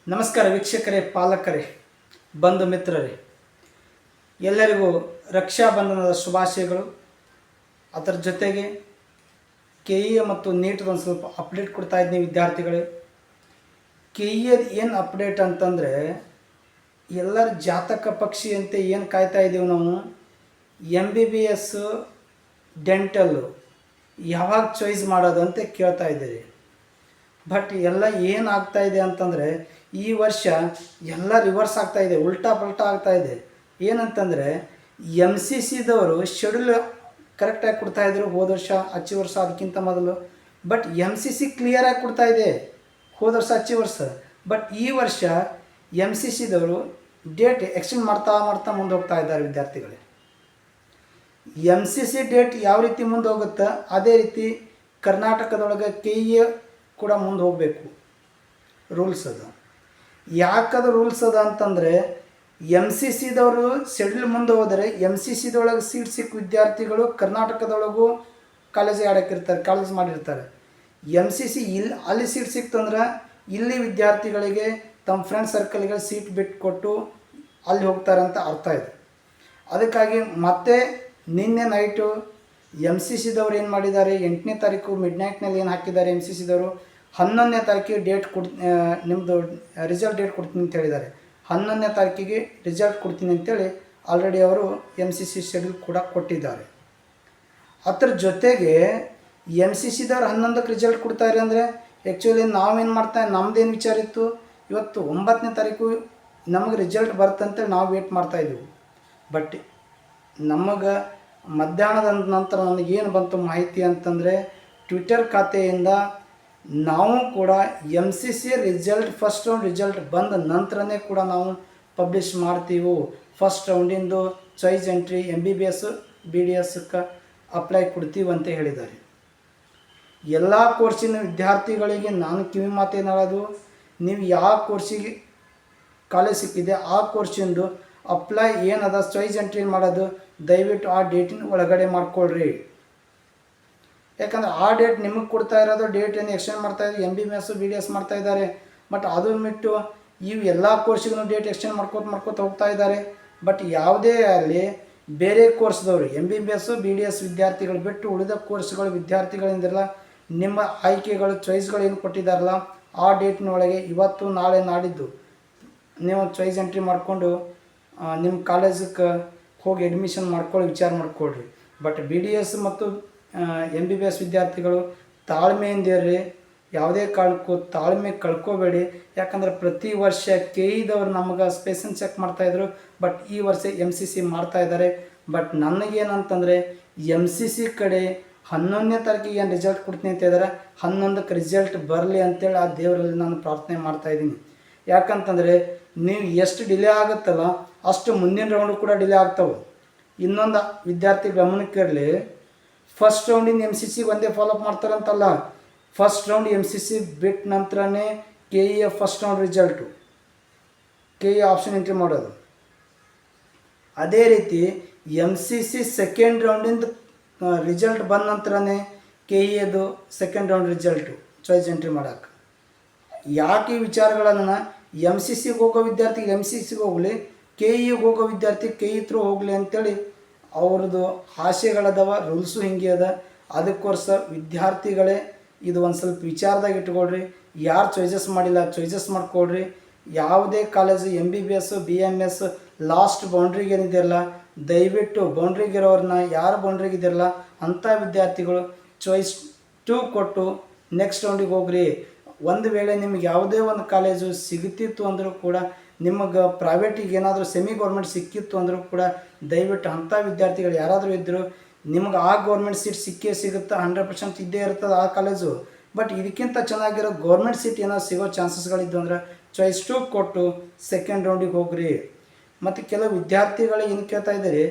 ನಮಸ್ಕಾರ ವೀಕ್ಷಕರೇ, ಪಾಲಕರೇ, ಬಂಧು ಮಿತ್ರರೇ, ಎಲ್ಲರಿಗೂ ರಕ್ಷಾಬಂಧನದ ಶುಭಾಶಯಗಳು. ಅದರ ಜೊತೆಗೆ KE ಮತ್ತು ನೀಟ್ದು ಒಂದು ಸ್ವಲ್ಪ ಅಪ್ಡೇಟ್ ಕೊಡ್ತಾ ಇದ್ದೀನಿ ವಿದ್ಯಾರ್ಥಿಗಳೇ. KE ಏನು ಅಪ್ಡೇಟ್ ಅಂತಂದರೆ, ಎಲ್ಲರ ಜಾತಕ ಪಕ್ಷಿ ಅಂತ ಏನು ಕಾಯ್ತಾ ಇದ್ದೀವಿ ನಾವು, MBBS ಡೆಂಟಲ್ಲು ಯಾವಾಗ ಚಾಯ್ಸ್ ಮಾಡೋದು ಅಂತ ಕೇಳ್ತಾ ಇದ್ದೀರಿ. ಬಟ್ ಎಲ್ಲ ಏನಾಗ್ತಾಯಿದೆ ಅಂತಂದರೆ, ಈ ವರ್ಷ ಎಲ್ಲ ರಿವರ್ಸ್ ಆಗ್ತಾಯಿದೆ, ಉಲ್ಟಾ ಪಲ್ಟಾ ಆಗ್ತಾಯಿದೆ. ಏನಂತಂದರೆ MCCದವರು ಶೆಡ್ಯೂಲ್ ಕರೆಕ್ಟಾಗಿ ಕೊಡ್ತಾಯಿದ್ರು ಹೋದ ವರ್ಷ, ಹಚ್ಚಿ ವರ್ಷ ಅದಕ್ಕಿಂತ ಮೊದಲು. ಬಟ್ MCC ಕ್ಲಿಯರಾಗಿ ಕೊಡ್ತಾಯಿದೆ ಹೋದ ವರ್ಷ, ಹಚ್ಚಿ ವರ್ಷ. ಬಟ್ ಈ ವರ್ಷ MCCದವರು ಡೇಟ್ ಎಕ್ಸ್ಟೆಂಡ್ ಮಾಡ್ತಾ ಮುಂದೆ ಹೋಗ್ತಾ ಇದ್ದಾರೆ ವಿದ್ಯಾರ್ಥಿಗಳೇ. MCC ಡೇಟ್ ಯಾವ ರೀತಿ ಮುಂದೆ ಹೋಗುತ್ತೋ ಅದೇ ರೀತಿ ಕರ್ನಾಟಕದೊಳಗೆ KE ಕೂಡ ಮುಂದೆ ಹೋಗಬೇಕು. ರೂಲ್ಸ್ ಅದು ಯಾಕದು ರೂಲ್ಸ್ ಅದ ಅಂತಂದರೆ, MCCದವರು ಶೆಡ್ಯೂಲ್ ಮುಂದೆ ಹೋದರೆ MCCದೊಳಗೆ ಸೀಟ್ ಸಿಕ್ಕ ವಿದ್ಯಾರ್ಥಿಗಳು ಕರ್ನಾಟಕದೊಳಗೂ ಕಾಲೇಜ್ ಕಾಲೇಜ್ ಮಾಡಿರ್ತಾರೆ. MCC ಅಲ್ಲಿ ಸೀಟ್ ಸಿಕ್ತಂದ್ರೆ ಇಲ್ಲಿ ವಿದ್ಯಾರ್ಥಿಗಳಿಗೆ ತಮ್ಮ ಫ್ರೆಂಡ್ ಸರ್ಕಲ್ಗೆ ಸೀಟ್ ಬಿಟ್ಟು ಕೊಟ್ಟು ಅಲ್ಲಿ ಹೋಗ್ತಾರಂತ ಅರ್ಥ ಇದೆ. ಅದಕ್ಕಾಗಿ ಮತ್ತೆ ನಿನ್ನೆ ನೈಟು MCCದವ್ರು ಏನು ಮಾಡಿದ್ದಾರೆ, 8ನೇ ತಾರೀಕು ಮಿಡ್ ನೈಟ್ನಲ್ಲಿ ಏನು ಹಾಕಿದ್ದಾರೆ MCCದವರು, 11ನೇ ತಾರೀಕಿಗೆ ಡೇಟ್ ನಿಮ್ಮದು ರಿಸಲ್ಟ್ ಡೇಟ್ ಕೊಡ್ತೀನಿ ಅಂತ ಹೇಳಿದ್ದಾರೆ. 11ನೇ ತಾರೀಕಿಗೆ ರಿಸಲ್ಟ್ ಕೊಡ್ತೀನಿ ಅಂತೇಳಿ ಆಲ್ರೆಡಿ ಅವರು MCC ಶೆಡ್ಯೂಲ್ ಕೂಡ ಕೊಟ್ಟಿದ್ದಾರೆ. ಅದರ ಜೊತೆಗೆ MCCದವ್ರು 11ಕ್ಕೆ ರಿಸಲ್ಟ್ ಕೊಡ್ತಾರೆ ಅಂದರೆ, ಆ್ಯಕ್ಚುಲಿ ನಾವೇನು ನಮ್ಮದೇನು ವಿಚಾರ ಇತ್ತು, ಇವತ್ತು 9ನೇ ತಾರೀಕು ನಮಗೆ ರಿಸಲ್ಟ್ ಬರ್ತಂತೇಳಿ ನಾವು ವೇಟ್ ಮಾಡ್ತಾಯಿದ್ವಿ. ಬಟ್ ನಮಗೆ ಮಧ್ಯಾಹ್ನದ ನಂತರ ನನಗೇನು ಬಂತು ಮಾಹಿತಿ ಅಂತಂದರೆ, ಟ್ವಿಟರ್ ಖಾತೆಯಿಂದ ನಾವು ಕೂಡ MCC result first round result ಬಂದ ನಂತರನೇ ಕೂಡ ನಾವು ಪಬ್ಲಿಷ್ ಮಾಡ್ತೀವಿ, ಫಸ್ಟ್ ರೌಂಡಿಂದು ಚಾಯ್ಸ್ ಎಂಟ್ರಿ MBBS BDSಕ್ಕೆ ಅಪ್ಲೈ ಕೊಡ್ತೀವಿ ಅಂತ ಹೇಳಿದ್ದಾರೆ. ಎಲ್ಲ ಕೋರ್ಸಿನ ವಿದ್ಯಾರ್ಥಿಗಳಿಗೆ ನಾನು ಕಿವಿ ಮಾತೇನು ಹೇಳೋದು, ನೀವು ಯಾವ ಕೋರ್ಸಿಗೆ ಕಾಲೇಜ್ ಸಿಕ್ಕಿದೆ ಆ ಕೋರ್ಸಿಂದು ಅಪ್ಲೈ ಏನದ ಚಾಯ್ಸ್ ಎಂಟ್ರಿ ಮಾಡೋದು ದಯವಿಟ್ಟು ಆ ಡೇಟಿನ ಒಳಗಡೆ ಮಾಡ್ಕೊಳ್ರಿ. ಯಾಕಂದರೆ ಆ ಡೇಟ್ ನಿಮಗೆ ಕೊಡ್ತಾ ಇರೋದು ಡೇಟ್ ಏನು ಎಕ್ಸ್ಟೆಂಡ್ ಮಾಡ್ತಾಯಿದ್ರು, MBBS BDS ಮಾಡ್ತಾಯಿದ್ದಾರೆ. ಬಟ್ ಅದು ಬಿಟ್ಟು ಇವು ಎಲ್ಲ ಕೋರ್ಸಿಗೂ ಡೇಟ್ ಎಕ್ಸ್ಟೆಂಡ್ ಮಾಡ್ಕೋತ ಹೋಗ್ತಾ ಇದ್ದಾರೆ. ಬಟ್ ಯಾವುದೇ ಆಗಲಿ ಬೇರೆ ಕೋರ್ಸ್ದವರು MBBS BDS ವಿದ್ಯಾರ್ಥಿಗಳು ಬಿಟ್ಟು ಉಳಿದ ಕೋರ್ಸ್ಗಳ ವಿದ್ಯಾರ್ಥಿಗಳಿಂದಲ್ಲ, ನಿಮ್ಮ ಆಯ್ಕೆಗಳು ಚಾಯ್ಸ್ಗಳು ಏನು ಕೊಟ್ಟಿದ್ದಾರಲ್ಲ ಆ ಡೇಟ್ನ ಒಳಗೆ ಇವತ್ತು ನಾಳೆ ನಾಡಿದ್ದು ನೀವು ಚಾಯ್ಸ್ ಎಂಟ್ರಿ ಮಾಡಿಕೊಂಡು ನಿಮ್ಮ ಕಾಲೇಜಕ್ಕೆ ಹೋಗಿ ಅಡ್ಮಿಷನ್ ಮಾಡ್ಕೊಳ್ಳಿ, ವಿಚಾರ ಮಾಡಿಕೊಳ್ರಿ. ಬಟ್ BDS ಮತ್ತು MBBS ವಿದ್ಯಾರ್ಥಿಗಳು ತಾಳ್ಮೆಯಿಂದಿರ್ರಿ, ಯಾವುದೇ ಕಾರಣಕ್ಕೂ ತಾಳ್ಮೆ ಕಳ್ಕೋಬೇಡಿ. ಯಾಕಂದರೆ ಪ್ರತಿ ವರ್ಷ KEದವ್ರು ನಮಗೆ ಸ್ಪೇಸನ್ ಚೆಕ್ ಮಾಡ್ತಾಯಿದ್ರು, ಬಟ್ ಈ ವರ್ಷ MCC ಮಾಡ್ತಾಯಿದ್ದಾರೆ. ಬಟ್ ನನಗೇನಂತಂದರೆ MCC ಕಡೆ 11ನೇ ತಾರೀಕಿಗೆ ಏನು ರಿಸಲ್ಟ್ ಕೊಡ್ತೀನಿ ಅಂತ ಇದ್ದಾರೆ, 11ಕ್ಕೆ ರಿಸಲ್ಟ್ ಬರಲಿ ಅಂತೇಳಿ ಆ ದೇವರಲ್ಲಿ ನಾನು ಪ್ರಾರ್ಥನೆ ಮಾಡ್ತಾಯಿದ್ದೀನಿ. ಯಾಕಂತಂದರೆ ನೀವು ಎಷ್ಟು ಡಿಲೇ ಆಗುತ್ತಲ್ಲ ಅಷ್ಟು ಮುಂದಿನ ರೌಂಡು ಕೂಡ ಡಿಲೇ ಆಗ್ತವೆ. ಇನ್ನೊಂದು ವಿದ್ಯಾರ್ಥಿ ಗಮನಕ್ಕಿರಲಿ, ಫಸ್ಟ್ ರೌಂಡಿನ MCC ಒಂದೇ ಫಾಲೋಅಪ್ ಮಾಡ್ತಾರಂತಲ್ಲ, ಫಸ್ಟ್ ರೌಂಡ್ MCC ಬಿಟ್ಟ ನಂತರನೇ KE first round result KE option entry ಮಾಡೋದು. ಅದೇ ರೀತಿ MCC ಸೆಕೆಂಡ್ ರೌಂಡಿಂದ ರಿಸಲ್ಟ್ ಬಂದ ನಂತರನೇ KEದು second round result choice entry ಮಾಡೋಕ್ಕೆ. ಯಾಕೆ ಈ ವಿಚಾರಗಳನ್ನು MCCಗೆ ಹೋಗೋ ವಿದ್ಯಾರ್ಥಿಗೆ MCCಗೆ ಹೋಗಲಿ, KEಗೆ ಹೋಗೋ ವಿದ್ಯಾರ್ಥಿ KE ಥ್ರೂ ಹೋಗಲಿ ಅಂಥೇಳಿ ಅವ್ರದ್ದು ಆಸೆಗಳದವ, ರೂಲ್ಸು ಹಿಂಗೆ ಅದ. ಅದಕ್ಕೋಸ್ಕರ ವಿದ್ಯಾರ್ಥಿಗಳೇ ಇದು ಒಂದು ಸ್ವಲ್ಪ ವಿಚಾರದಾಗ ಇಟ್ಕೊಳ್ರಿ. ಯಾರು ಚಾಯ್ಸಸ್ ಮಾಡಿಲ್ಲ ಚಾಯ್ಸಸ್ ಮಾಡ್ಕೊಳ್ರಿ. ಯಾವುದೇ ಕಾಲೇಜು MBBS BMS ಲಾಸ್ಟ್ ಬೌಂಡ್ರಿಗೆ ಏನಿದೆಯಲ್ಲ, ದಯವಿಟ್ಟು ಬೌಂಡ್ರಿಗಿರೋರನ್ನ, ಯಾರು ಬೌಂಡ್ರಿಗಿದಿರಲ್ಲ ಅಂಥ ವಿದ್ಯಾರ್ಥಿಗಳು ಚಾಯ್ಸ್ 2 ಕೊಟ್ಟು ನೆಕ್ಸ್ಟ್ ರೌಂಡಿಗೆ ಹೋಗ್ರಿ. ಒಂದು ವೇಳೆ ನಿಮಗೆ ಯಾವುದೇ ಒಂದು ಕಾಲೇಜು ಸಿಗುತ್ತಿತ್ತು ಅಂದರೂ ಕೂಡ, ನಿಮಗೆ ಪ್ರೈವೇಟಿಗೆ ಏನಾದರೂ ಸೆಮಿ ಗೌರ್ಮೆಂಟ್ ಸಿಕ್ಕಿತ್ತು ಅಂದರೂ ಕೂಡ ದಯವಿಟ್ಟು ಅಂಥ ವಿದ್ಯಾರ್ಥಿಗಳು ಯಾರಾದರೂ ಇದ್ದರು, ನಿಮಗೆ ಆ ಗೌರ್ಮೆಂಟ್ ಸೀಟ್ ಸಿಗುತ್ತೆ, 100% ಇದ್ದೇ ಇರ್ತದೆ ಆ ಕಾಲೇಜು. ಬಟ್ ಇದಕ್ಕಿಂತ ಚೆನ್ನಾಗಿರೋ ಗೌರ್ಮೆಂಟ್ ಸೀಟ್ ಏನಾದ್ರು ಸಿಗೋ ಚಾನ್ಸಸ್ಗಳಿದ್ದು ಅಂದ್ರೆ ಚಾಯ್ಸ್ 2 ಕೊಟ್ಟು ಸೆಕೆಂಡ್ ರೌಂಡಿಗೆ ಹೋಗ್ರಿ. ಮತ್ತು ಕೆಲವು ವಿದ್ಯಾರ್ಥಿಗಳು ಏನು ಕೇಳ್ತಾ ಇದ್ದಾರೆ,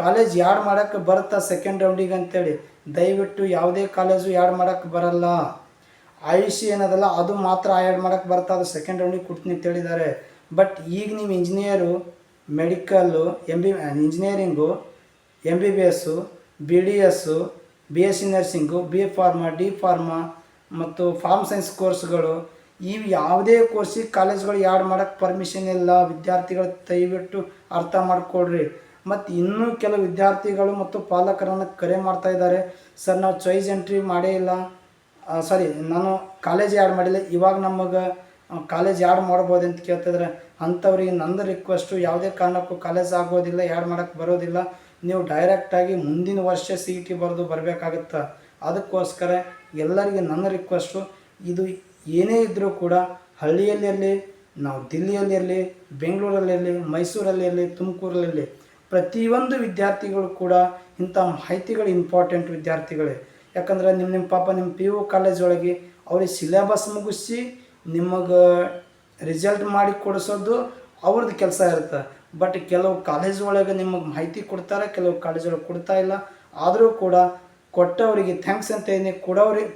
ಕಾಲೇಜ್ ಯಾಡ್ ಮಾಡೋಕ್ಕೆ ಬರುತ್ತಾ ಸೆಕೆಂಡ್ ರೌಂಡಿಗೆ ಅಂತೇಳಿ. ದಯವಿಟ್ಟು ಯಾವುದೇ ಕಾಲೇಜು ಯಾಡ್ ಮಾಡೋಕ್ಕೆ ಬರಲ್ಲ. IC ಏನದಲ್ಲ ಅದು ಮಾತ್ರ ಆ್ಯಡ್ ಮಾಡೋಕ್ಕೆ ಬರುತ್ತೆ, ಅದು ಸೆಕೆಂಡ್ ರೌಂಡಿಗೆ ಕೊಡ್ತೀನಿ ಅಂತ ಹೇಳಿದ್ದಾರೆ. ಬಟ್ ಈಗ ನೀವು engineer, medical, engineering, MBBS BDS BSc nursing, B pharma, D pharma ಮತ್ತು ಫಾರ್ಮ್ ಸೈನ್ಸ್ ಕೋರ್ಸ್ಗಳು ಇವು ಯಾವುದೇ ಕೋರ್ಸಿಗೆ ಕಾಲೇಜ್ಗಳು ಯಾಡ್ ಮಾಡೋಕ್ಕೆ ಪರ್ಮಿಷನ್ ಇಲ್ಲ. ವಿದ್ಯಾರ್ಥಿಗಳು ದಯವಿಟ್ಟು ಅರ್ಥ ಮಾಡ್ಕೊಳ್ರಿ. ಮತ್ತು ಇನ್ನೂ ಕೆಲವು ವಿದ್ಯಾರ್ಥಿಗಳು ಮತ್ತು ಪಾಲಕರನ್ನು ಕರೆ ಮಾಡ್ತಾ ಇದ್ದಾರೆ, ಸರ್ ನಾವು ಚಾಯ್ಸ್ ಎಂಟ್ರಿ ಮಾಡೇ ಇಲ್ಲ, ಸಾರಿ ನಾನು ಕಾಲೇಜ್ ಆ್ಯಡ್ ಮಾಡಿಲ್ಲ, ಇವಾಗ ನಮಗೆ ಕಾಲೇಜ್ ಆ್ಯಡ್ ಮಾಡ್ಬೋದು ಅಂತ ಕೇಳ್ತಿದ್ರೆ, ಅಂಥವ್ರಿಗೆ ನಂದು ರಿಕ್ವೆಸ್ಟು, ಯಾವುದೇ ಕಾರಣಕ್ಕೂ ಕಾಲೇಜ್ ಆಗೋದಿಲ್ಲ, ಆ್ಯಡ್ ಮಾಡೋಕ್ಕೆ ಬರೋದಿಲ್ಲ. ನೀವು ಡೈರೆಕ್ಟಾಗಿ ಮುಂದಿನ ವರ್ಷ CET ಬರೆದು ಬರಬೇಕಾಗುತ್ತೆ. ಅದಕ್ಕೋಸ್ಕರ ಎಲ್ಲರಿಗೆ ನನ್ನ ರಿಕ್ವೆಸ್ಟು, ಇದು ಏನೇ ಇದ್ದರೂ ಕೂಡ ಹಳ್ಳಿಯಲ್ಲಿರಲಿ, ನಾವು ದಿಲ್ಲಿಯಲ್ಲಿರಲಿ, ಬೆಂಗಳೂರಲ್ಲಿರಲಿ, ಮೈಸೂರಲ್ಲಿರಲಿ, ತುಮಕೂರಲ್ಲಿರಲಿ, ಪ್ರತಿಯೊಂದು ವಿದ್ಯಾರ್ಥಿಗಳು ಕೂಡ ಇಂಥ ಮಾಹಿತಿಗಳು ಇಂಪಾರ್ಟೆಂಟ್ ವಿದ್ಯಾರ್ಥಿಗಳೇ. ಯಾಕಂದ್ರೆ ನಿಮ್ಮ ಪಾಪ ನಿಮ್ಮ PU ಕಾಲೇಜ್ ಒಳಗೆ ಅವ್ರಿಗೆ ಸಿಲೆಬಸ್ ಮುಗಿಸಿ ನಿಮಗೆ ರಿಸಲ್ಟ್ ಮಾಡಿ ಕೊಡಿಸೋದು ಅವ್ರದ್ದು ಕೆಲಸ ಇರುತ್ತೆ. ಬಟ್ ಕೆಲವು ಕಾಲೇಜ್ ಒಳಗೆ ನಿಮಗೆ ಮಾಹಿತಿ ಕೊಡ್ತಾರೆ, ಕೆಲವು ಕಾಲೇಜ್ ಒಳಗೆ ಕೊಡ್ತಾ ಇಲ್ಲ. ಆದರೂ ಕೂಡ ಕೊಟ್ಟವರಿಗೆ ಥ್ಯಾಂಕ್ಸ್ ಅಂತ ಏನೇ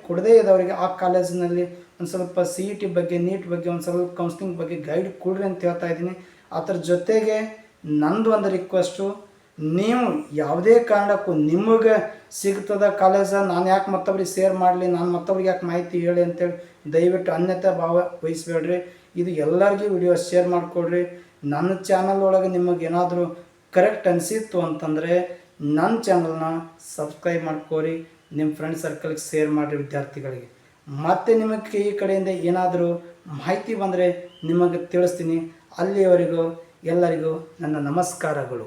ಕೊಡದೇ ಇದ್ದವರಿಗೆ ಆ ಕಾಲೇಜಿನಲ್ಲಿ ಒಂದು ಸ್ವಲ್ಪ CET ಬಗ್ಗೆ, ನೀಟ್ ಬಗ್ಗೆ, ಒಂದು ಸ್ವಲ್ಪ ಕೌನ್ಸಿಲಿಂಗ್ ಬಗ್ಗೆ ಗೈಡ್ ಕೊಡ್ರಿ ಅಂತ ಹೇಳ್ತಾ ಇದ್ದೀನಿ. ಅದರ ಜೊತೆಗೆ ನಂದು ಒಂದು ರಿಕ್ವೆಸ್ಟು, ನೀವು ಯಾವುದೇ ಕಾರಣಕ್ಕೂ ನಿಮಗೆ ಸಿಗ್ತದ ಕಾಲೇಜ, ನಾನು ಯಾಕೆ ಮತ್ತೊಬ್ರಿಗೆ ಶೇರ್ ಮಾಡಲಿ, ನಾನು ಮತ್ತೊಬ್ರಿಗೆ ಯಾಕೆ ಮಾಹಿತಿ ಹೇಳಿ ಅಂತೇಳಿ ದಯವಿಟ್ಟು ಅನ್ಯತಾ ಭಾವ ವಹಿಸ್ಬೇಡ್ರಿ. ಇದು ಎಲ್ಲರಿಗೂ ವಿಡಿಯೋ ಶೇರ್ ಮಾಡಿಕೊಡ್ರಿ. ನನ್ನ ಚಾನಲ್ ಒಳಗೆ ನಿಮಗೆ ಏನಾದರೂ ಕರೆಕ್ಟ್ ಅನಿಸಿತ್ತು ಅಂತಂದರೆ ನನ್ನ ಚಾನಲ್ನ ಸಬ್ಸ್ಕ್ರೈಬ್ ಮಾಡ್ಕೋರಿ, ನಿಮ್ಮ ಫ್ರೆಂಡ್ ಸರ್ಕಲ್ಗೆ ಶೇರ್ ಮಾಡಿರಿ ವಿದ್ಯಾರ್ಥಿಗಳಿಗೆ. ಮತ್ತು ನಿಮಗೆ ಈ ಕಡೆಯಿಂದ ಏನಾದರೂ ಮಾಹಿತಿ ಬಂದರೆ ನಿಮಗೆ ತಿಳಿಸ್ತೀನಿ. ಅಲ್ಲಿಯವರೆಗೂ ಎಲ್ಲರಿಗೂ ನನ್ನ ನಮಸ್ಕಾರಗಳು.